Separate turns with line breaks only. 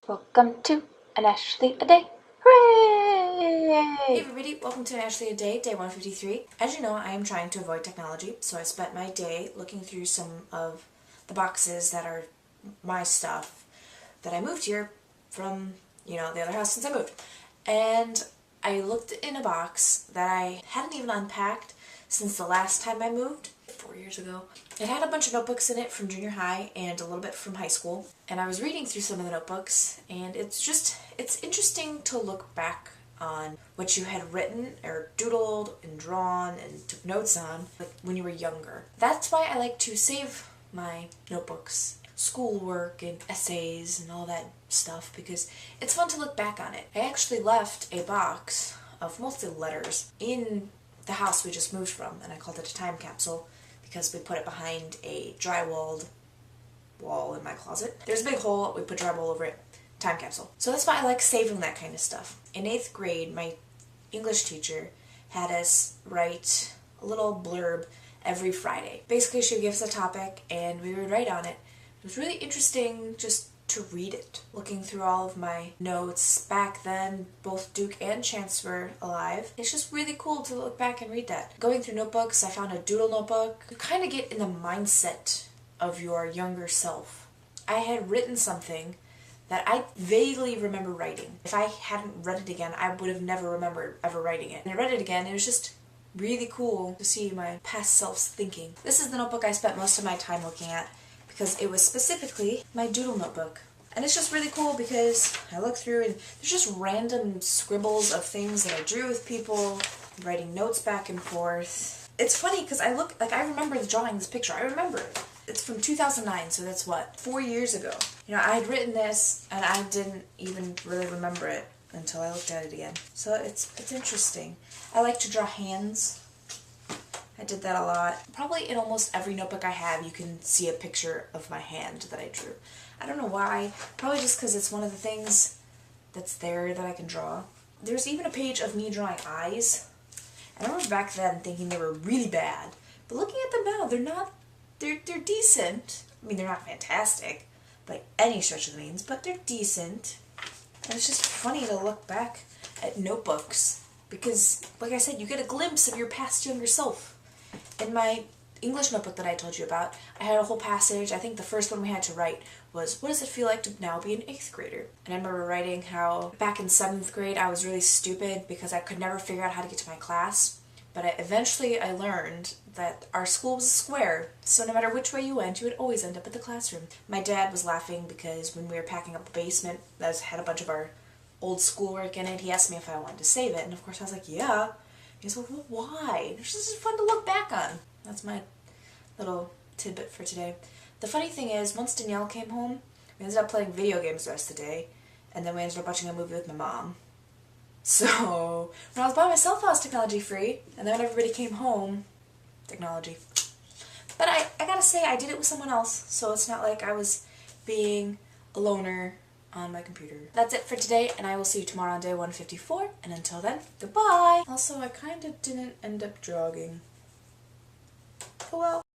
Welcome to an Ashley a day. Hooray!
Hey everybody, welcome to an Ashley a day, day 153. As you know, I am trying to avoid technology, so I spent my day looking through some of the boxes that are my stuff that I moved here from, the other house since I moved. And I looked in a box that I hadn't even unpacked since the last time I moved, 4 years ago. It had a bunch of notebooks in it from junior high and a little bit from high school. And I was reading through some of the notebooks, and it's interesting to look back on what you had written or doodled and drawn and took notes on, like when you were younger. That's why I like to save my notebooks, schoolwork and essays and all that stuff, because it's fun to look back on it. I actually left a box of mostly letters in the house we just moved from, and I called it a time capsule because we put it behind a drywalled wall in my closet. There's a big hole, we put drywall over it. Time capsule. So that's why I like saving that kind of stuff. In 8th grade, my English teacher had us write a little blurb every Friday. Basically, she would give us a topic and we would write on it. It was really interesting just to read it. Looking through all of my notes back then, both Duke and Chance were alive. It's just really cool to look back and read that. Going through notebooks, I found a doodle notebook. You kind of get in the mindset of your younger self. I had written something that I vaguely remember writing. If I hadn't read it again, I would have never remembered ever writing it. And I read it again, it was just really cool to see my past self's thinking. This is the notebook I spent most of my time looking at because it was specifically my doodle notebook. And it's just really cool because I look through and there's just random scribbles of things that I drew with people, writing notes back and forth. It's funny because I remember drawing this picture. I remember it. It's from 2009, so that's what, 4 years ago. I had written this and I didn't even really remember it until I looked at it again. So it's interesting. I like to draw hands. I did that a lot. Probably in almost every notebook I have, you can see a picture of my hand that I drew. I don't know why. Probably just because it's one of the things that's there that I can draw. There's even a page of me drawing eyes. I remember back then thinking they were really bad. But looking at them now, they're decent. I mean, they're not fantastic by any stretch of the means, but they're decent. And it's just funny to look back at notebooks because, like I said, you get a glimpse of your past younger self. In my English notebook that I told you about, I had a whole passage. I think the first one we had to write was, what does it feel like to now be an 8th grader? And I remember writing how back in 7th grade I was really stupid because I could never figure out how to get to my class. But eventually I learned that our school was a square, so no matter which way you went, you would always end up at the classroom. My dad was laughing because when we were packing up the basement that had a bunch of our old schoolwork in it, he asked me if I wanted to save it, and of course I was like, yeah. He goes, well, why? It's just fun to look back on. That's my little tidbit for today. The funny thing is, once Danielle came home, we ended up playing video games the rest of the day, and then we ended up watching a movie with my mom. So, when I was by myself, I was technology free, and then when everybody came home, technology. But I gotta say, I did it with someone else, so it's not like I was being a loner on my computer. That's it for today, and I will see you tomorrow on day 154, and until then, goodbye! Also, I kinda didn't end up jogging. Oh well.